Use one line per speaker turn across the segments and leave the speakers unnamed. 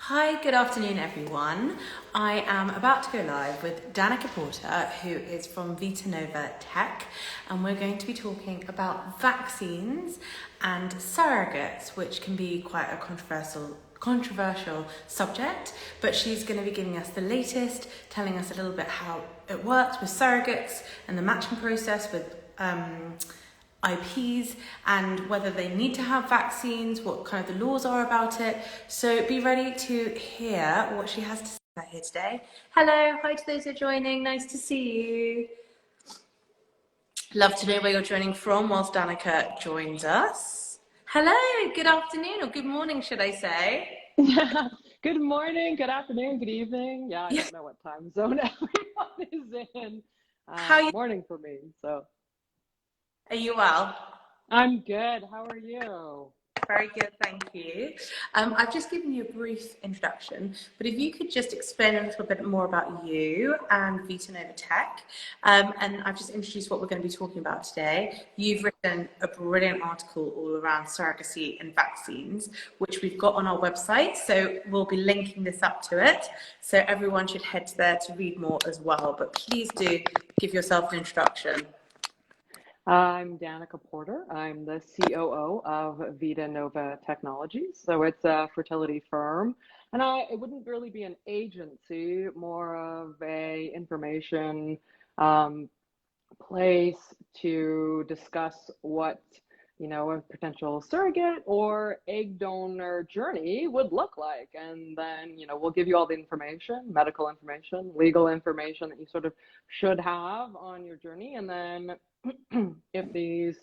Hi, good afternoon, everyone. I am about to go live with Danaka Porter, who is from VitanovaTech, and we're going to be talking about vaccines and surrogates, which can be quite a controversial subject, but she's going to be giving us the latest, telling us a little bit how it works with surrogates and the matching process with IPs and whether they need to have vaccines, what kind of the laws are about it. So be ready to hear what she has to say about here today. Hello, hi to those who are joining. Nice to see you. Love to know where you're joining from whilst Danica joins us. Hello, good afternoon or good morning, should I say?
Yeah. Good morning, good afternoon, good evening. Yeah, I
Yeah.
don't know what time zone everyone is in.
How are you?
Morning for me, so
Are you well?
I'm good. How are you?
Very good, thank you. I've just given you a brief introduction, but if you could just explain a little bit more about you and VitanovaTech, and I've just introduced what we're going to be talking about today. You've written a brilliant article all around surrogacy and vaccines, which we've got on our website, so we'll be linking this up to it, so everyone should head there to read more as well, but please do give yourself an introduction.
I'm Danaka Porter. I'm the COO of Vitanova Technologies. So it's a fertility firm. And it wouldn't really be an agency, more of a information place to discuss what a potential surrogate or egg donor journey would look like. And then we'll give you all the information, medical information, legal information that you sort of should have on your journey. And then if these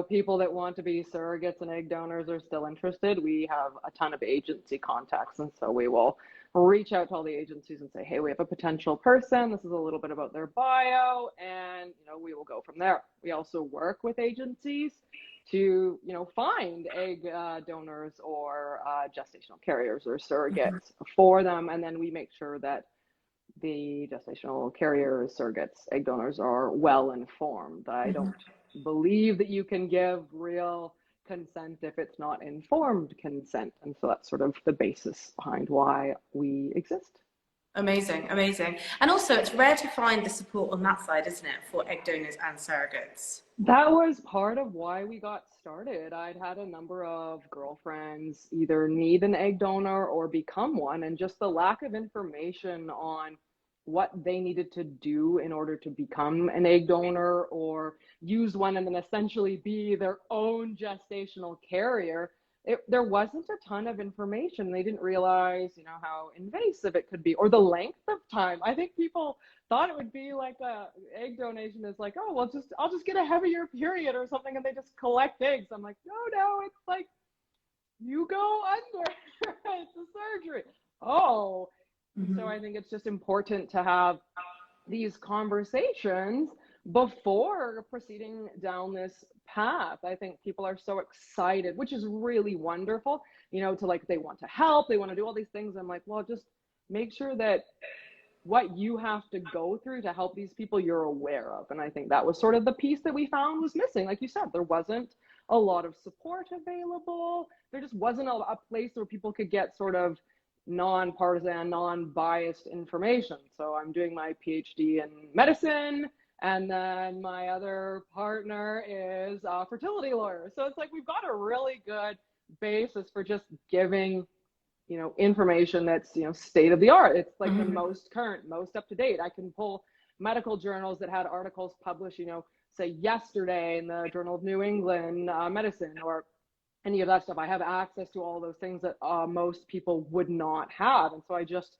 people that want to be surrogates and egg donors are still interested, we have a ton of agency contacts, and so we will reach out to all the agencies and say, hey, we have a potential person, this is a little bit about their bio, and we will go from there. We also work with agencies to find egg donors or gestational carriers or surrogates for them, and then we make sure that the gestational carriers, surrogates, egg donors are well informed. I don't believe that you can give real consent if it's not informed consent. And so that's sort of the basis behind why we exist.
Amazing, amazing. And also, it's rare to find the support on that side, isn't it, for egg donors and surrogates?
That was part of why we got started. I'd had a number of girlfriends either need an egg donor or become one, and just the lack of information on what they needed to do in order to become an egg donor or use one and then essentially be their own gestational carrier. There wasn't a ton of information. They didn't realize, how invasive it could be or the length of time. I think people thought it would be like a egg donation is like, oh, well, I'll just get a heavier period or something and they just collect eggs. I'm like, no, it's like you go under. It's a surgery. Oh. So I think it's just important to have these conversations before proceeding down this path. I think people are so excited, which is really wonderful, to like, they want to help, they want to do all these things. I'm like, well, just make sure that what you have to go through to help these people you're aware of. And I think that was sort of the piece that we found was missing. Like you said, there wasn't a lot of support available. There just wasn't a place where people could get sort of non-partisan, non-biased information. So I'm doing my PhD in medicine, and then my other partner is a fertility lawyer. So it's like we've got a really good basis for just giving information that's state of the art. It's like the most current, most up to date. I can pull medical journals that had articles published say yesterday in the Journal of New England Medicine or any of that stuff. I have access to all those things that most people would not have. And so I just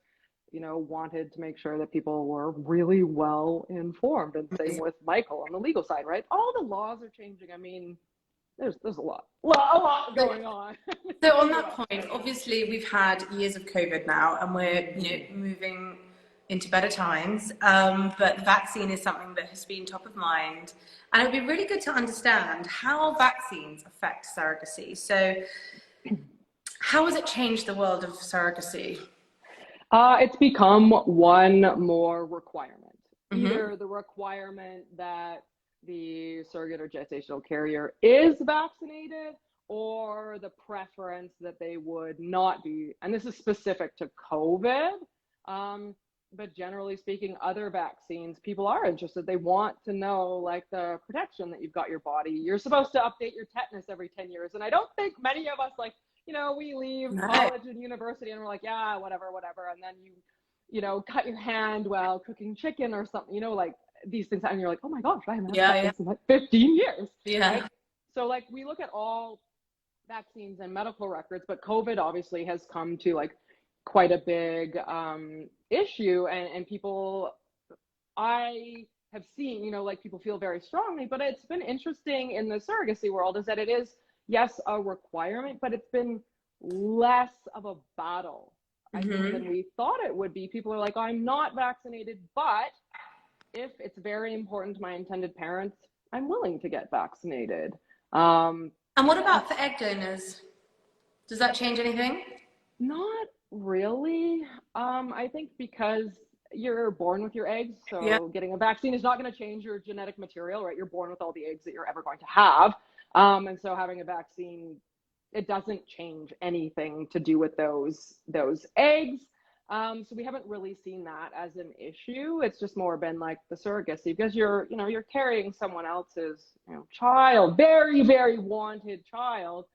wanted to make sure that people were really well informed. And same with Michael on the legal side, right? All the laws are changing. I mean, there's a lot going on.
So on that point, obviously we've had years of COVID now, and we're moving into better times. But the vaccine is something that has been top of mind, and it would be really good to understand how vaccines affect surrogacy. So, how has it changed the world of surrogacy?
It's become one more requirement. Either the requirement that the surrogate or gestational carrier is vaccinated, or the preference that they would not be, and this is specific to COVID, but generally speaking, other vaccines, people are interested. They want to know like the protection that you've got your body. You're supposed to update your tetanus every 10 years. And I don't think many of us like, we leave college and university and we're like, yeah, whatever. And then you cut your hand while cooking chicken or something, like these things. And you're like, oh my gosh, I haven't had tetanus in like 15 years.
Yeah.
Right? So like we look at all vaccines and medical records, but COVID obviously has come to like quite a big issue, and people, I have seen, like people feel very strongly, but it's been interesting in the surrogacy world is that it is, yes, a requirement, but it's been less of a battle, I think, than we thought it would be. People are like, I'm not vaccinated, but if it's very important to my intended parents, I'm willing to get vaccinated.
And what about for egg donors? Does that change anything?
Not really. I think because you're born with your eggs, so getting a vaccine is not going to change your genetic material, right? You're born with all the eggs that you're ever going to have. And so having a vaccine, it doesn't change anything to do with those eggs. So we haven't really seen that as an issue. It's just more been like the surrogacy, because you're carrying someone else's, child, very, very wanted child.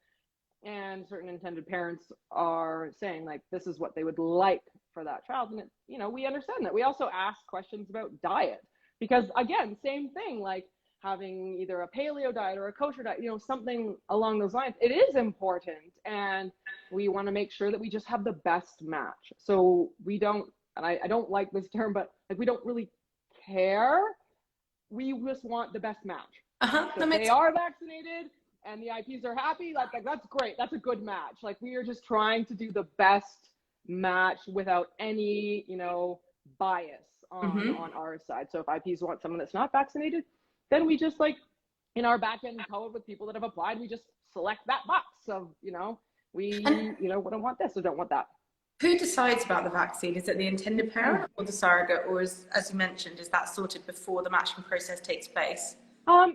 And certain intended parents are saying like, this is what they would like for that child. And we understand that. We also ask questions about diet, because again, same thing, like having either a paleo diet or a kosher diet, something along those lines. It is important. And we want to make sure that we just have the best match. So we don't, and I don't like this term, but like, we don't really care. We just want the best match. So if they are vaccinated and the IPs are happy, like that's great. That's a good match. Like we are just trying to do the best match without any, bias on our side. So if IPs want someone that's not vaccinated, then we just like in our back end code with people that have applied, we just select that box of, we don't want this or don't want that.
Who decides about the vaccine? Is it the intended parent or the surrogate, or as you mentioned, is that sorted before the matching process takes place?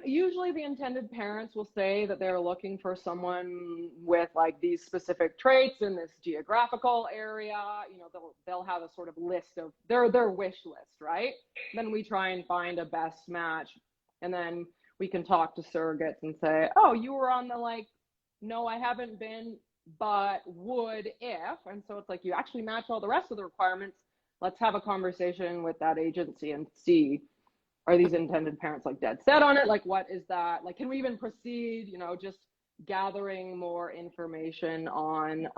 Usually the intended parents will say that they're looking for someone with like these specific traits in this geographical area. They'll have a sort of list of their wish list, right? Then we try and find a best match, and then we can talk to surrogates and say, oh, you were on the like, no, I haven't been, but would if. And so it's like, you actually match all the rest of the requirements. Let's have a conversation with that agency and see, are these intended parents like dead set on it? Like, what is that? Like, can we even proceed, just gathering more information on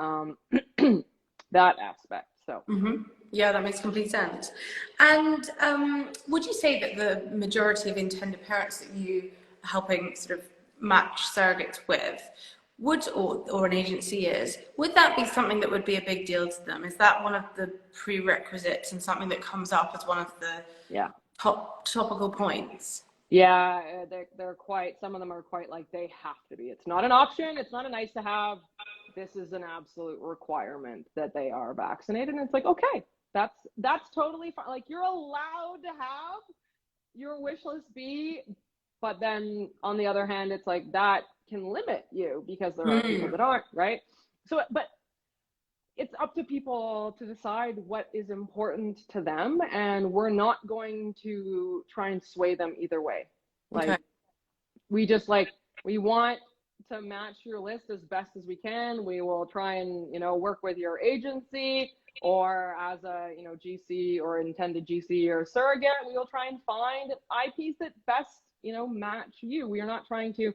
that aspect. So.
Yeah, that makes complete sense. And would you say that the majority of intended parents that you are helping sort of match surrogates with or an agency would that be something that would be a big deal to them? Is that one of the prerequisites and something that comes up as one of the topical points?
Yeah, they're quite, some of them are quite like, they have to be. It's not an option. It's not a nice to have. This is an absolute requirement that they are vaccinated. And it's like, okay, that's totally fine. Like, you're allowed to have your wish list be, but then on the other hand, it's like that can limit you because there are people that aren't, right? So, but it's up to people to decide what is important to them, and we're not going to try and sway them either way. Like, we just we want to match your list as best as we can. We will try and, work with your agency or as a, GC or intended GC or surrogate. We will try and find IPs that best, match you. We are not trying to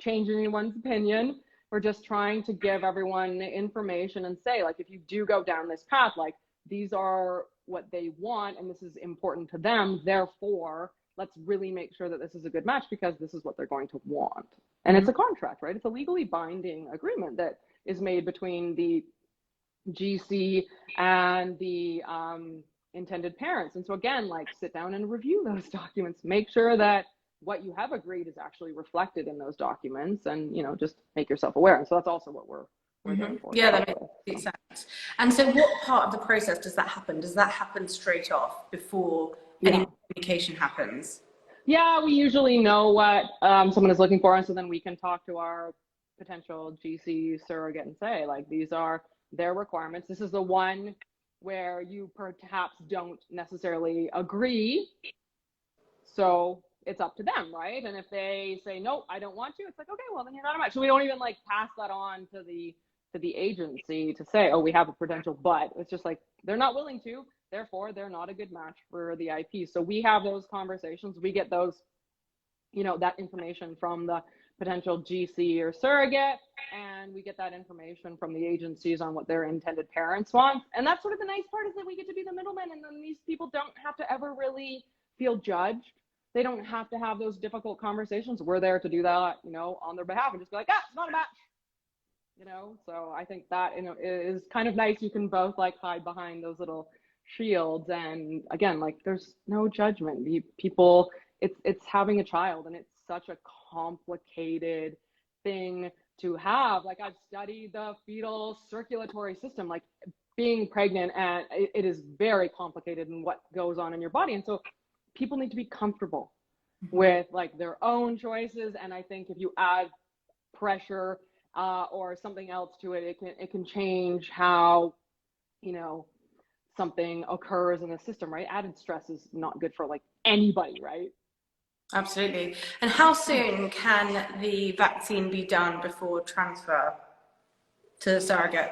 change anyone's opinion. We're just trying to give everyone information and say, like, if you do go down this path, like, these are what they want and this is important to them. Therefore, let's really make sure that this is a good match because this is what they're going to want. And it's a contract, right? It's a legally binding agreement that is made between the GC and the intended parents. And so again, like, sit down and review those documents, make sure that what you have agreed is actually reflected in those documents, and, just make yourself aware. And so that's also what we're there for.
Yeah, that makes sense. And so what part of the process does that happen? Does that happen straight off before any communication happens?
Yeah, we usually know what someone is looking for, and so then we can talk to our potential GC surrogate and say, like, these are their requirements. This is the one where you perhaps don't necessarily agree. So it's up to them, right? And if they say, no, I don't want to, it's like, okay, well, then you're not a match. So we don't even like pass that on to the agency to say, oh, we have a potential, but it's just like, they're not willing to, therefore they're not a good match for the IP. So we have those conversations, we get those, you know, that information from the potential GC or surrogate, and we get that information from the agencies on what their intended parents want. And that's sort of the nice part, is that we get to be the middleman, and then these people don't have to ever really feel judged. They don't have to have those difficult conversations. We're there to do that, you know, on their behalf, and just be like, ah, it's not a match, you know. So I think that, you know, is kind of nice. You can both like hide behind those little shields, and again, like, there's no judgment. People, it's having a child, and it's such a complicated thing to have. Like, I've studied the fetal circulatory system, like being pregnant, and it is very complicated in what goes on in your body. And so people need to be comfortable with like their own choices. And I think if you add pressure or something else to it, it can change how, you know, something occurs in the system, right? Added stress is not good for like anybody, right?
Absolutely. And how soon can the vaccine be done before transfer to the surrogate?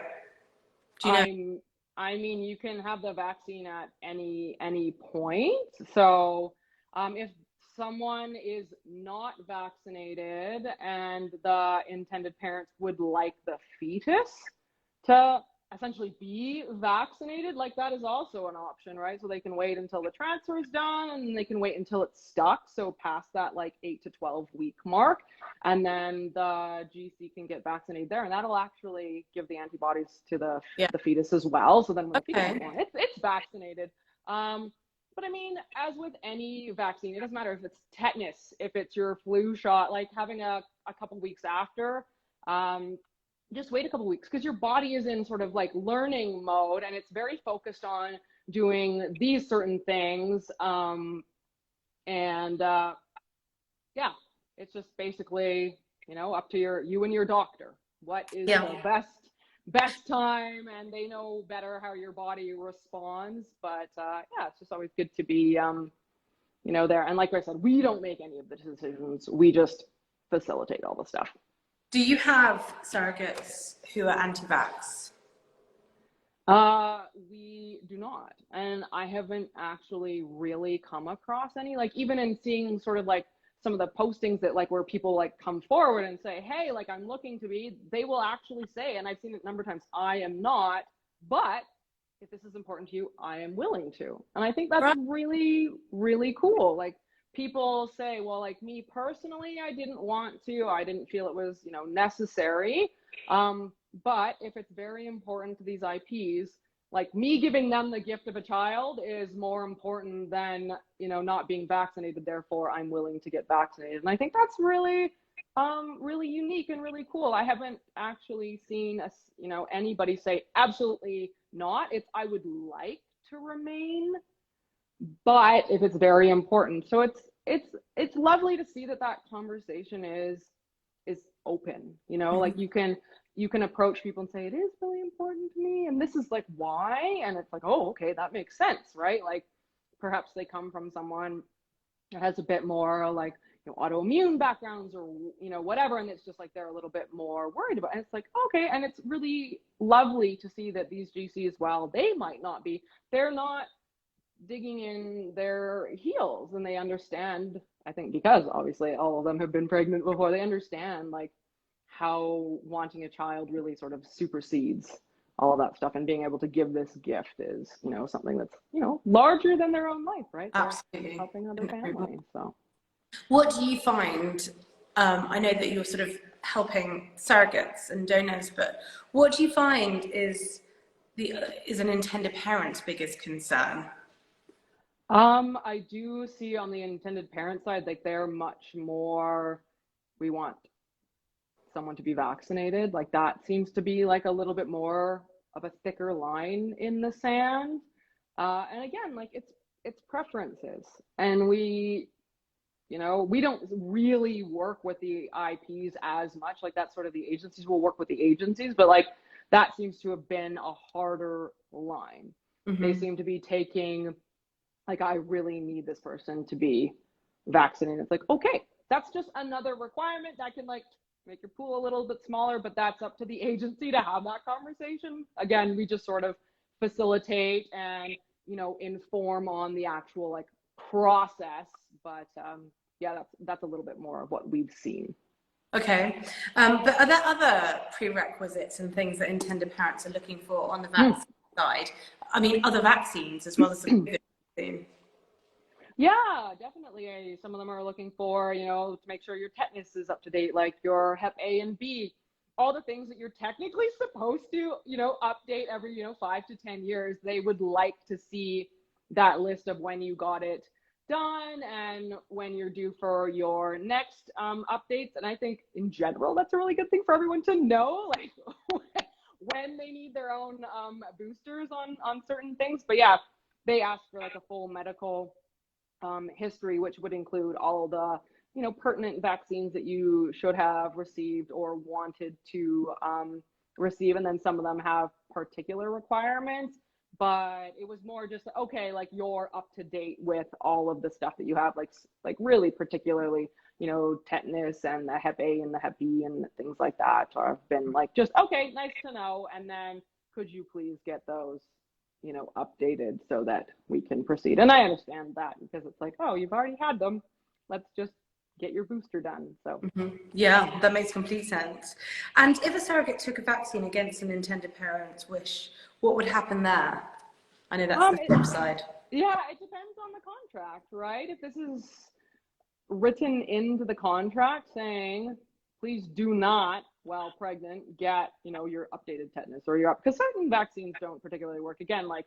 Do you know?
I mean, you can have the vaccine at any point. So if someone is not vaccinated and the intended parents would like the fetus to essentially be vaccinated, like, that is also an option, right? So they can wait until the transfer is done, and they can wait until it's stuck, so past that like 8 to 12 week mark, and then the GC can get vaccinated there, and that'll actually give the antibodies to the fetus as well. So then when the fetus is born, it's vaccinated. But I mean, as with any vaccine, it doesn't matter if it's tetanus, if it's your flu shot, like having a couple weeks after, just wait a couple weeks, because your body is in sort of like learning mode, and it's very focused on doing these certain things. Yeah, it's just basically, you know, up to you and your doctor. What is the best time, and they know better how your body responds. But yeah, it's just always good to be, you know, there. And like I said, we don't make any of the decisions. We just facilitate all the stuff.
Do you have surrogates who are anti-vax?
We do not. And I haven't actually really come across any, like, even in seeing sort of like some of the postings that like where people like come forward and say, hey, like, I'm looking to be, they will actually say, and I've seen it a number of times, I am not, but if this is important to you, I am willing to. And I think that's really, really cool. Like, people say, well, like, me personally, I didn't want to, I didn't feel it was, you know, necessary. But if it's very important to these IPs, like, me giving them the gift of a child is more important than, you know, not being vaccinated. Therefore, I'm willing to get vaccinated. And I think that's really, really unique and really cool. I haven't actually seen you know, anybody say absolutely not. I would like to remain, but if it's very important. So it's lovely to see that conversation is open, you know. Like, you can approach people and say, it is really important to me, and this is like why, and it's like, oh, okay, that makes sense, right? Like, perhaps they come from someone that has a bit more like, you know, autoimmune backgrounds, or, you know, whatever, and it's just like they're a little bit more worried about it. And it's like, okay, and it's really lovely to see that these GCs, while they might not be, they're not digging in their heels, and they understand, I think, because obviously all of them have been pregnant before, they understand like how wanting a child really sort of supersedes all of that stuff, and being able to give this gift is, you know, something that's, you know, larger than their own life, right?
Absolutely.
They're helping other families. So
what do you find, I know that you're sort of helping surrogates and donors, but what do you find is an intended parent's biggest concern?
I do see on the intended parent side, like, they're much more, we want someone to be vaccinated. Like, that seems to be like a little bit more of a thicker line in the sand. And again, like, it's preferences, and we you know, we don't really work with the IPs as much. Like that's sort of the agencies will work with the agencies, but like that seems to have been a harder line. They seem to be taking, like, I really need this person to be vaccinated. It's like, okay, that's just another requirement that can like make your pool a little bit smaller, but that's up to the agency to have that conversation. Again, we just sort of facilitate and, you know, inform on the actual like process. But yeah, that's a little bit more of what we've seen.
Okay. But are there other prerequisites and things that intended parents are looking for on the vaccine side? I mean, other vaccines as well as the COVID vaccine.
Yeah, definitely. Some of them are looking for, you know, to make sure your tetanus is up to date, like your Hep A and B, all the things that you're technically supposed to, you know, update every, you know, 5 to 10 years. They would like to see that list of when you got it done and when you're due for your next updates. And I think in general, that's a really good thing for everyone to know, like when they need their own boosters on certain things. But yeah, they ask for like a full medical history, which would include all the, you know, pertinent vaccines that you should have received or wanted to receive. And then some of them have particular requirements, but it was more just, okay, like you're up to date with all of the stuff that you have, like really particularly, you know, tetanus and the Hep A and the Hep B and things like that have been like, just, okay, nice to know. And then could you please get those, you know, updated so that we can proceed. And I understand that because it's like, oh, you've already had them. Let's just get your booster done. So
yeah, that makes complete sense. And if a surrogate took a vaccine against an intended parent's wish, what would happen there? I know that's the flip side.
Yeah, it depends on the contract, right? If this is written into the contract saying, please do not, while pregnant, get, you know, your updated tetanus or your, because certain vaccines don't particularly work. Again, like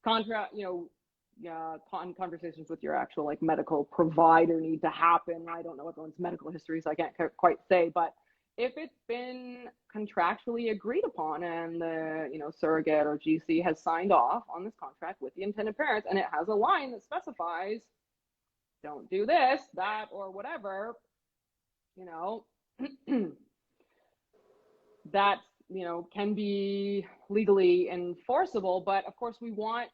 contract, you know, conversations with your actual like medical provider need to happen. I don't know everyone's medical history, so I can't quite say, but if it's been contractually agreed upon and the, you know, surrogate or GC has signed off on this contract with the intended parents and it has a line that specifies don't do this, that, or whatever, you know, that, you know, can be legally enforceable. But of course, we want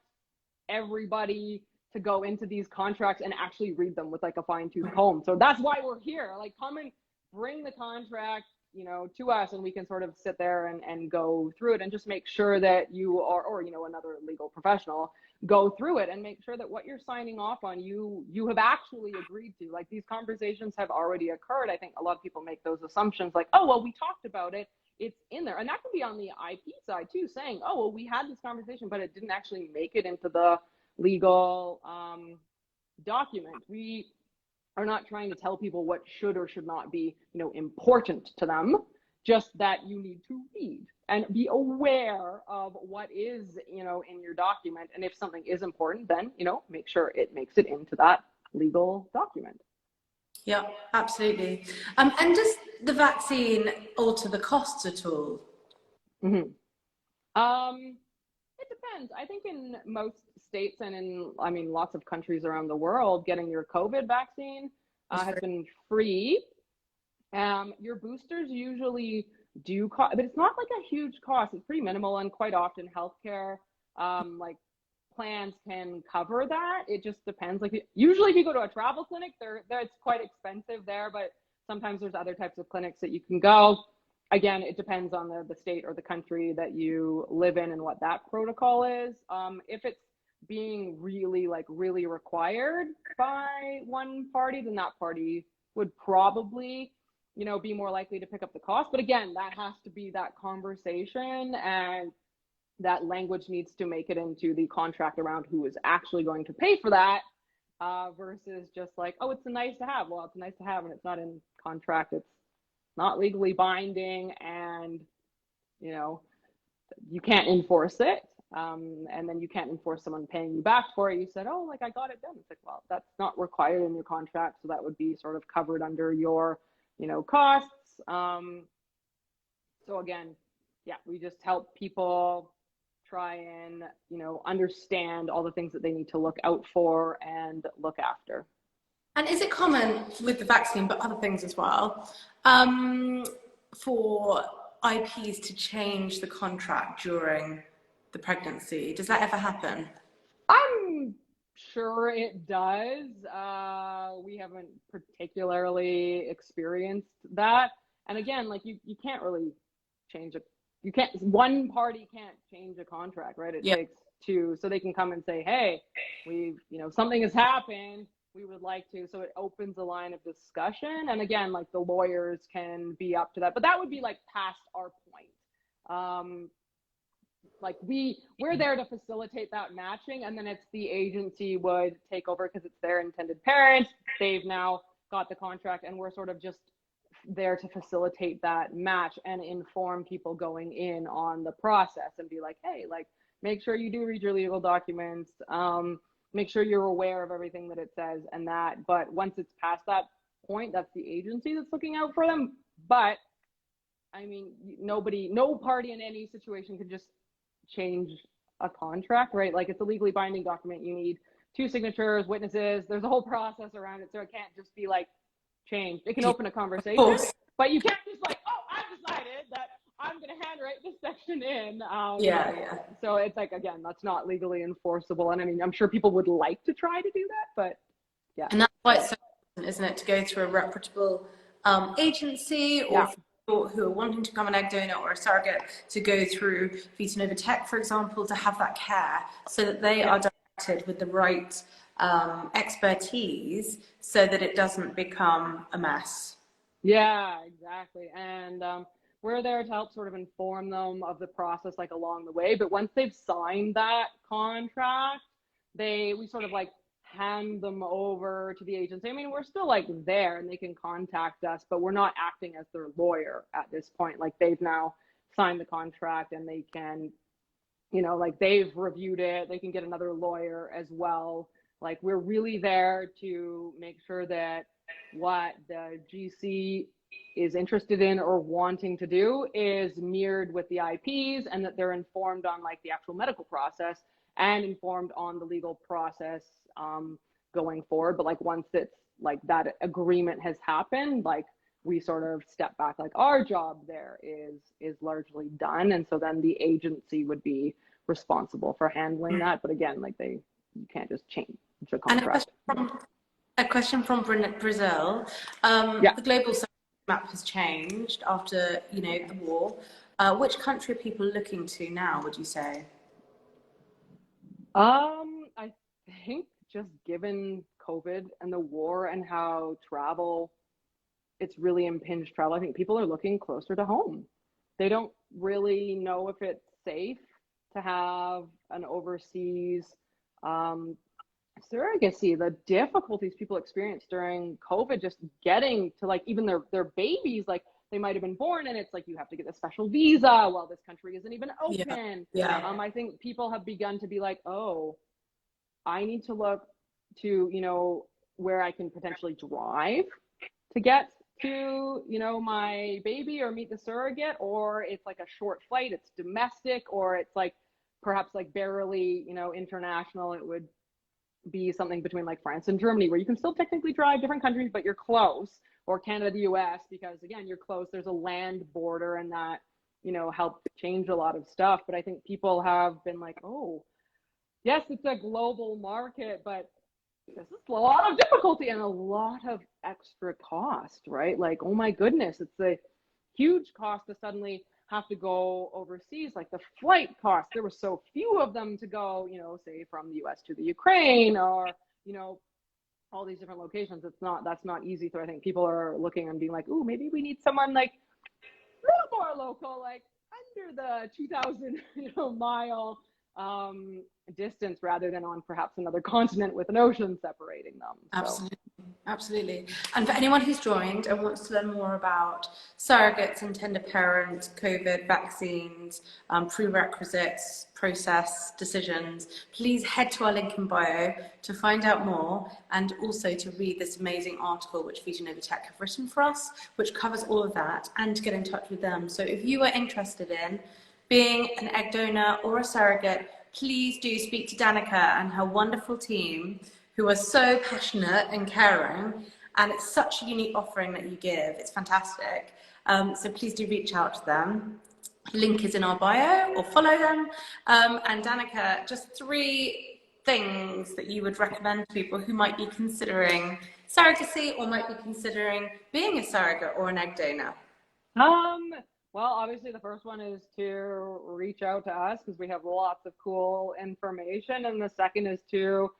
everybody to go into these contracts and actually read them with like a fine-tooth comb. So that's why we're here. Like, come and bring the contract, you know, to us, and we can sort of sit there and go through it and just make sure that you are, or, you know, another legal professional, go through it and make sure that what you're signing off on, you have actually agreed to. Like, these conversations have already occurred. I think a lot of people make those assumptions like, oh, well, we talked about it, it's in there. And that can be on the IP side too, saying, oh, well, we had this conversation, but it didn't actually make it into the legal document. We are not trying to tell people what should or should not be, you know, important to them, just that you need to read and be aware of what is, you know, in your document. And if something is important, then, you know, make sure it makes it into that legal document.
Yeah, absolutely. And does the vaccine alter the costs at all?
Mm-hmm. It depends. I think in most states and in, I mean, lots of countries around the world, getting your COVID vaccine has been free. Your boosters usually do cost, but it's not like a huge cost. It's pretty minimal, and quite often healthcare, like plans can cover that. It just depends. Like, usually if you go to a travel clinic, it's quite expensive there, but sometimes there's other types of clinics that you can go. Again, it depends on the state or the country that you live in and what that protocol is. If it's being really required by one party, then that party would probably, you know, be more likely to pick up the cost. But again, that has to be that conversation, and that language needs to make it into the contract around who is actually going to pay for that, versus just like, oh, it's a nice to have. Well, it's a nice to have, and it's not in contract. It's not legally binding, and, you know, you can't enforce it. And then you can't enforce someone paying you back for it. You said, oh, like, I got it done. It's like, well, that's not required in your contract. So that would be sort of covered under your, you know, costs. So again, yeah, we just help people try and, you know, understand all the things that they need to look out for and look after.
And is it common with the vaccine, but other things as well, for IPs to change the contract during the pregnancy? Does that ever happen?
I'm sure it does. We haven't particularly experienced that. And again, like you can't really change it. You can't, one party can't change a contract, right? It
Yeah.
takes two, so they can come and say, hey, we've, something has happened. We would like to. So it opens a line of discussion. And again, like the lawyers can be up to that, but that would be like past our point. Like we're there to facilitate that matching, and then it's the agency would take over because it's their intended parents. They've now got the contract, and we're sort of just there to facilitate that match and inform people going in on the process and be like, hey, like make sure you do read your legal documents, make sure you're aware of everything that it says and that. But once it's past that point, that's the agency that's looking out for them. But I mean, no party in any situation can just change a contract, right? Like it's a legally binding document. You need 2 signatures, witnesses. There's a whole process around it. So it can't just be like changed. It can open a conversation, but you can't just like, oh, I've decided that I'm going to handwrite this section in.
Yeah.
So it's like, again, that's not legally enforceable. And I mean, I'm sure people would like to try to do that, but yeah.
And that's why it's so important, isn't it, to go through a reputable agency or who are wanting to become an egg donor or a surrogate, to go through VitanovaTech, for example, to have that care so that they are directed with the right expertise so that it doesn't become a mess.
Yeah, exactly. And we're there to help sort of inform them of the process like along the way. But once they've signed that contract, we sort of like hand them over to the agency. I mean, we're still like there and they can contact us, but we're not acting as their lawyer at this point. Like they've now signed the contract and they can, like they've reviewed it. They can get another lawyer as well. Like we're really there to make sure that what the GC is interested in or wanting to do is mirrored with the IPs, and that they're informed on like the actual medical process and informed on the legal process going forward. But like once it's like that agreement has happened, like we sort of step back, like our job there is largely done. And so then the agency would be responsible for handling that. But again, like you can't just change a contract.
And a question from Brazil. The global map has changed after, the war. Which country are people looking to now, would you say?
I think just given COVID and the war and how it's really impinged travel, I think people are looking closer to home. They don't really know if it's safe to have an overseas surrogacy. The difficulties people experienced during COVID, just getting to like even their babies, like they might have been born and it's like you have to get a special visa while this country isn't even open. I think people have begun to be like, oh, I need to look to where I can potentially drive to get to my baby or meet the surrogate, or it's like a short flight, it's domestic, or it's like perhaps like barely international. It would be something between like France and Germany, where you can still technically drive, different countries, but you're close, or Canada, the US, because again, you're close, there's a land border, and that helped change a lot of stuff. But I think people have been like, oh yes, it's a global market, but this is a lot of difficulty and a lot of extra cost, right? Like, oh my goodness, it's a huge cost to suddenly have to go overseas. Like the flight costs, there were so few of them to go, say from the US to the Ukraine, or, all these different locations. That's not easy. So I think people are looking and being like, ooh, maybe we need someone like a little more local, like under the 2,000 mile distance, rather than on perhaps another continent with an ocean separating them.
Absolutely. And for anyone who's joined and wants to learn more about surrogates and tender parents, COVID, vaccines, prerequisites, process, decisions, please head to our link in bio to find out more, and also to read this amazing article which VitanovaTech have written for us, which covers all of that, and to get in touch with them. So if you are interested in being an egg donor or a surrogate, please do speak to Danaka and her wonderful team, who are so passionate and caring, and it's such a unique offering that you give. It's fantastic. So please do reach out to them. Link is in our bio, or follow them. And Danaka, just 3 things that you would recommend to people who might be considering surrogacy or might be considering being a surrogate or an egg donor.
Well, obviously the first one is to reach out to us because we have lots of cool information. And the second is to,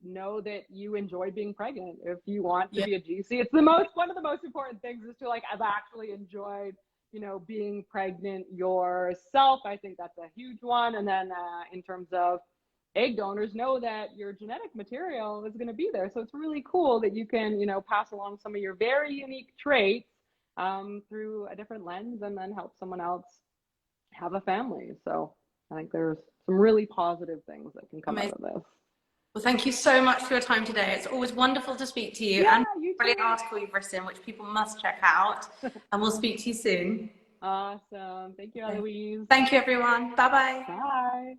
know that you enjoy being pregnant. If you want to be a GC, it's one of the most important things is to I've actually enjoyed, being pregnant yourself. I think that's a huge one. And then in terms of egg donors, know that your genetic material is going to be there. So it's really cool that you can, pass along some of your very unique traits through a different lens and then help someone else have a family. So I think there's some really positive things that can come out of this.
Well, thank you so much for your time today. It's always wonderful to speak to you.
Yeah,
and
you too.
Brilliant article you've written, which people must check out. And we'll speak to you soon.
Awesome. Thank you, Eloise.
Thank you, everyone. Bye-bye.
Bye.